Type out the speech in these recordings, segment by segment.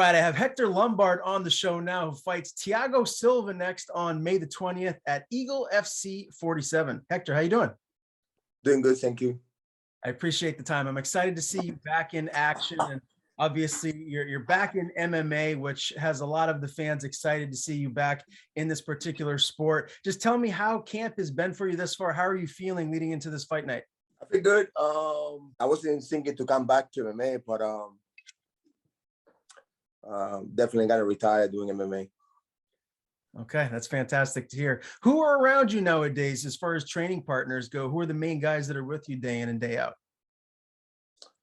right, I have Hector Lombard on the show now, who fights Thiago Silva next on May the 20th at Eagle FC 47. Hector, how you doing? Doing good, thank you. I appreciate the time. I'm excited to see you back in action, and obviously you're back in MMA, which has a lot of the fans excited to see you back in this particular sport. Just tell me how camp has been for you thus far. How are you feeling leading into this fight night? I feel good. I wasn't thinking to come back to MMA, but definitely got to retire doing MMA. Okay, that's fantastic to hear. Who are around you nowadays as far as training partners go? Who are the main guys that are with you day in and day out?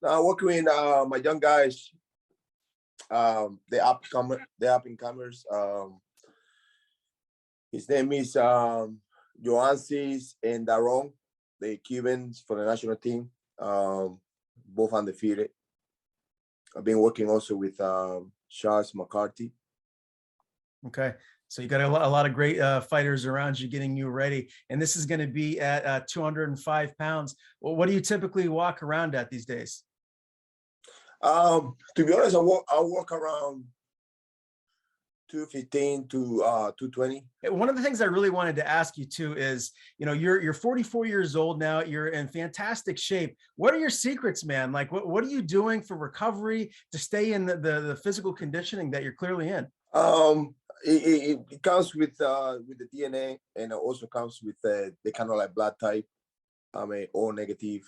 Now, working with my young guys, the up and comers. His name is Joansis and Daron, the Cubans for the national team, both undefeated. I've been working also with Charles McCarthy. Okay, so you got a lot of great fighters around you getting you ready, and this is going to be at 205 pounds. Well, what do you typically walk around at these days? To be honest, I walk around 215 to 220. One of the things I really wanted to ask you too is, you know, you're 44 years old now. You're in fantastic shape. What are your secrets, man? Like, what are you doing for recovery to stay in the physical conditioning that you're clearly in? It comes with the DNA, and it also comes with the kind of like blood type. I'm a O negative.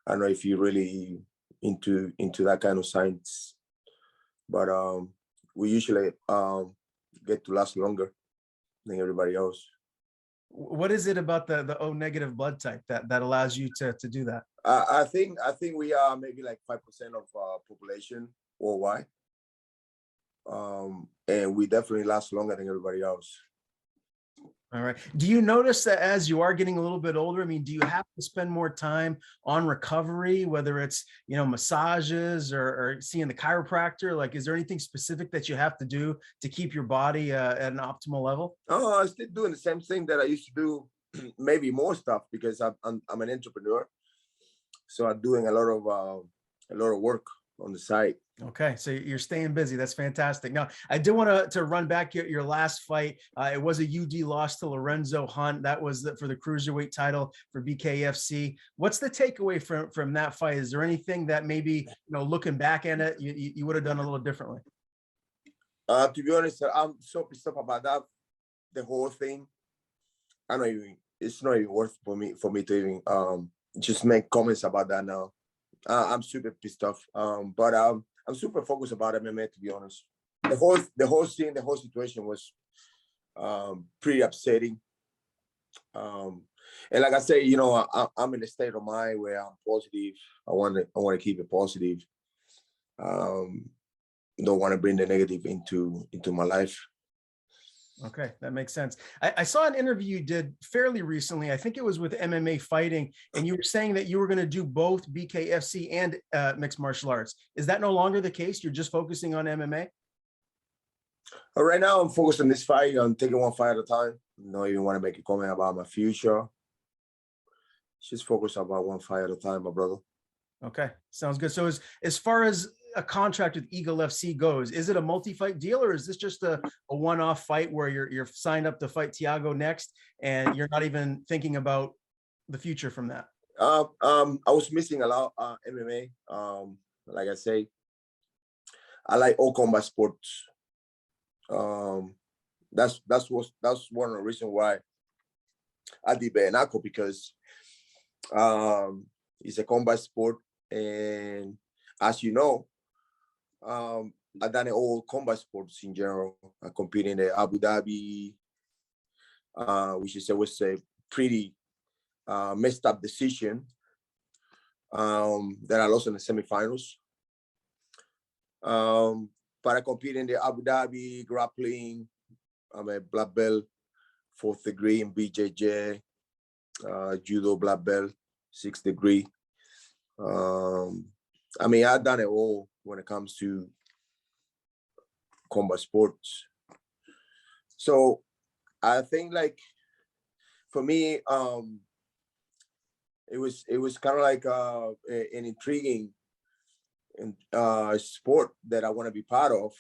I don't know if you're really into that kind of science, but we usually get to last longer than everybody else. What is it about the O negative blood type that allows you to do that? I think we are maybe like 5% of population worldwide, and we definitely last longer than everybody else. All right. Do you notice that as you are getting a little bit older, I mean, do you have to spend more time on recovery, whether it's, you know, massages or seeing the chiropractor? Like, is there anything specific that you have to do to keep your body at an optimal level? Oh, I'm still doing the same thing that I used to do, maybe more stuff, because I'm an entrepreneur, so I'm doing a lot of work on the side. Okay, so you're staying busy. That's fantastic. Now, I did want to run back your last fight. It was a UD loss to Lorenzo Hunt. That was for the cruiserweight title for BKFC. What's the takeaway from that fight? Is there anything that maybe, you know, looking back at it, you would have done a little differently? To be honest, I'm so pissed off about that. The whole thing. I don't even. It's not even worth for me to even just make comments about that now. I'm super pissed off. But I'm super focused about MMA, to be honest. The whole scene, the whole situation was pretty upsetting. And like I say, you know, I'm in a state of mind where I'm positive. I want to keep it positive. Don't want to bring the negative into my life. Okay, that makes sense. I saw an interview you did fairly recently. I think it was with MMA Fighting, and you were saying that you were going to do both BKFC and mixed martial arts. Is that no longer the case? You're just focusing on MMA? Right now, I'm focused on this fight. I'm taking one fight at a time. I don't even want to make a comment about my future. Just focus about one fight at a time, my brother. Okay, sounds good. So as far as a contract with Eagle FC goes, is it a multi-fight deal, or is this just a one-off fight where you're signed up to fight Thiago next and you're not even thinking about the future from that? I was missing a lot MMA. Like I say, I like all combat sports. That's one of the reasons why I did bare knuckle, because it's a combat sport, and as you know, I've done all combat sports in general. I compete in the Abu Dhabi, which is always a pretty messed up decision that I lost in the semifinals. But I compete in the Abu Dhabi grappling. I'm a black belt, 4th degree in BJJ, judo black belt, 6th degree. I mean, I've done it all when it comes to combat sports. So I think, like, for me, it was kind of like an intriguing sport that I want to be part of,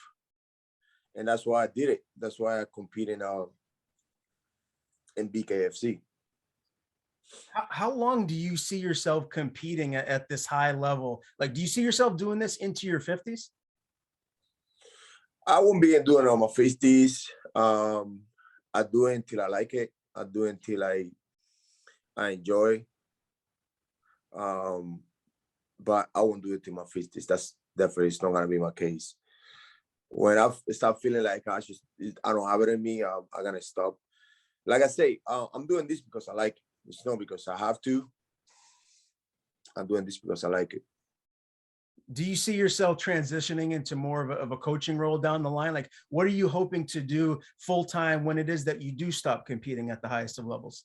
and that's why I did it. That's why I compete in BKFC. How long do you see yourself competing at this high level? Like, do you see yourself doing this into your 50s? I won't be doing it on my 50s. I do it until I like it. I do it until I enjoy. But I won't do it in my 50s. That's definitely it's not gonna be my case. When I start feeling like I don't have it in me, I'm gonna stop. Like I say, I'm doing this because I like it. It's not because I have to. I'm doing this because I like it. Do you see yourself transitioning into more of a coaching role down the line? Like, what are you hoping to do full time when it is that you do stop competing at the highest of levels?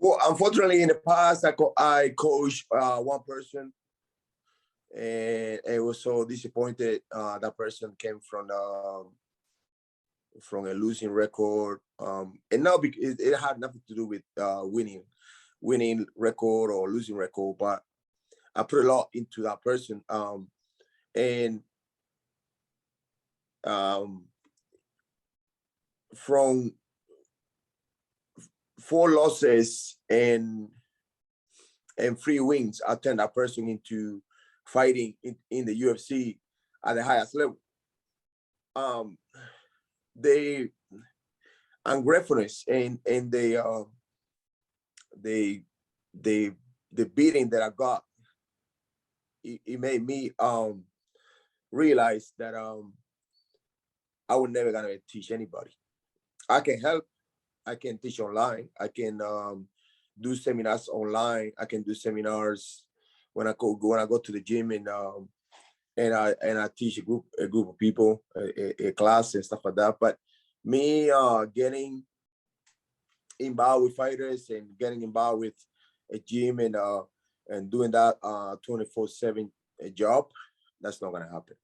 Well, unfortunately, in the past, I coached one person, and I was so disappointed. That person came from a losing record, and now it had nothing to do with winning record or losing record, but I put a lot into that person, and from 4 losses and 3 wins, I turned that person into fighting in the UFC at the highest level. They ungratefulness and the beating that I got, it made me realize that I would never gonna teach anybody. I can help. I can teach online. I can do seminars online. I can do seminars when I go to the gym and I teach a group of people, a class and stuff like that. But me getting involved with fighters and getting involved with a gym and doing that 24/7 job, that's not gonna happen.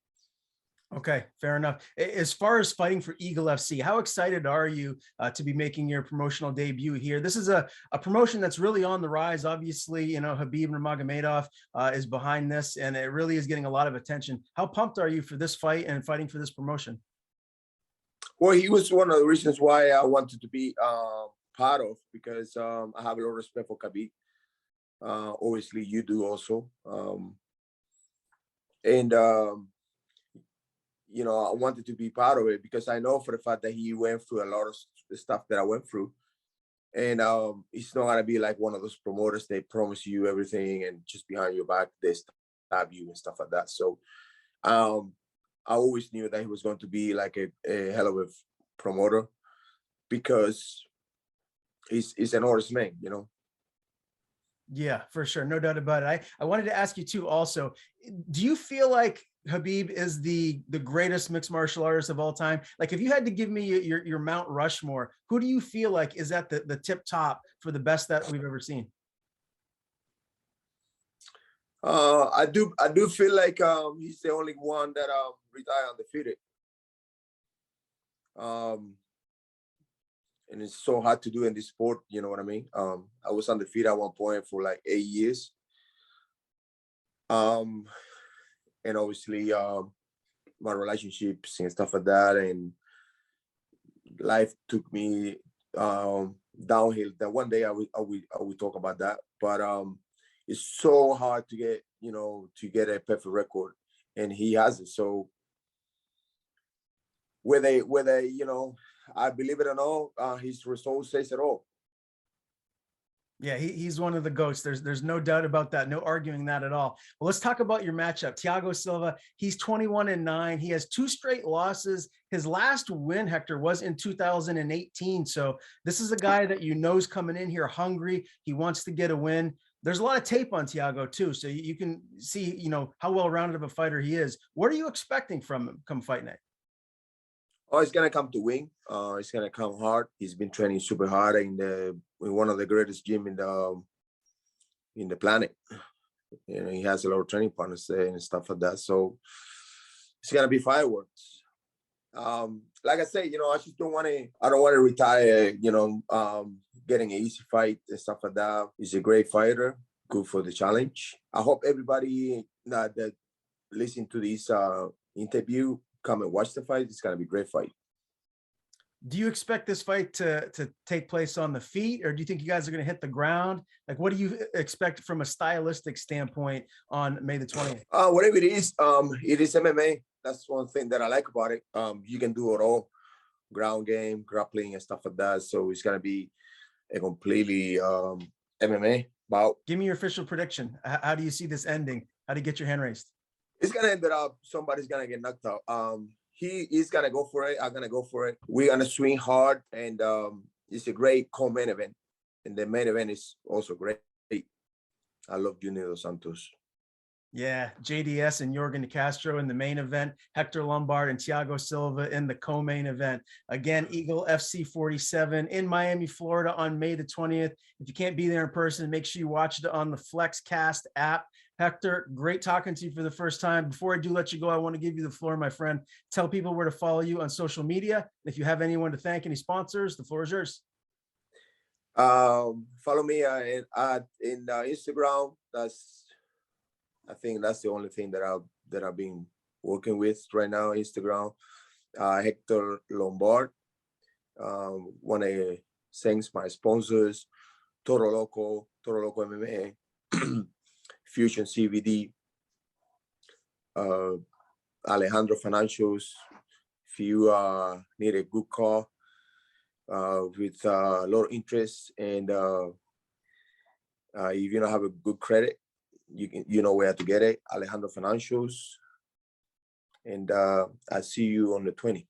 Okay, fair enough. As far as fighting for Eagle FC, how excited are you to be making your promotional debut here? This is a promotion that's really on the rise. Obviously, you know, Habib Nurmagomedov is behind this, and it really is getting a lot of attention. How pumped are you for this fight and fighting for this promotion? Well, he was one of the reasons why I wanted to be part of, because I have a lot of respect for Habib. Obviously, you do also. And you know, I wanted to be part of it because I know for the fact that he went through a lot of the stuff that I went through. And it's not gonna be like one of those promoters, they promise you everything and just behind your back they stab you and stuff like that. So I always knew that he was going to be like a hell of a promoter, because he's an honest man, you know. Yeah, for sure. No doubt about it. I wanted to ask you too also, do you feel like Habib is the greatest mixed martial artist of all time? Like, if you had to give me your Mount Rushmore, who do you feel like is at the tip top for the best that we've ever seen? I do feel like he's the only one that retired undefeated. And it's so hard to do in this sport, you know what I mean? I was undefeated at one point for like 8 years. And obviously my relationships and stuff like that, and life took me downhill. That one day I will talk about that. But it's so hard to get, you know, to get a perfect record, and he has it. So whether you know, I believe it or not, his result says it all. Yeah, he's one of the GOATs. There's no doubt about that. No arguing that at all. Well, let's talk about your matchup. Thiago Silva, he's 21-9. He has 2 straight losses. His last win, Hector, was in 2018. So this is a guy that you know is coming in here hungry. He wants to get a win. There's a lot of tape on Thiago too, so you can see, you know, how well-rounded of a fighter he is. What are you expecting from him come fight night? Oh, it's gonna come to win. It's gonna come hard. He's been training super hard in one of the greatest gym in the planet. You know, he has a lot of training partners there and stuff like that. So it's gonna be fireworks. Like I say, you know, I just don't want to. I don't want to retire. You know, getting an easy fight and stuff like that. He's a great fighter. good for the challenge. I hope everybody that listen to this interview come and watch the fight. It's gonna be a great fight. Do you expect this fight to take place on the feet, or do you think you guys are going to hit the ground? Like, what do you expect from a stylistic standpoint on May the 20th? Whatever it is MMA. That's one thing that I like about it. You can do it all, ground game, grappling, and stuff like that. So it's gonna be a completely MMA bout. Give me your official prediction. How do you see this ending? How do you get your hand raised? It's gonna end up somebody's gonna get knocked out. He is gonna go for it. I'm gonna go for it. We're gonna swing hard, and it's a great co-main event. And the main event is also great. I love Junior Dos Santos. Yeah, JDS and Jorgen De Castro in the main event, Hector Lombard and Thiago Silva in the co-main event. Again, Eagle FC 47 in Miami, Florida on May the 20th. If you can't be there in person, make sure you watch it on the FlexCast app. Hector, great talking to you for the first time. Before I do let you go, I want to give you the floor, my friend. Tell people where to follow you on social media. If you have anyone to thank, any sponsors, the floor is yours. Follow me in Instagram. I think that's the only thing that I've been working with right now. Instagram, Hector Lombard. Want to thank my sponsors, Toro Loco MMA, Fusion CBD, Alejandro Financials. If you need a good car with a lot of interest, and if you don't have a good credit, you know where to get it. Alejandro Financials. And I'll see you on the 20th.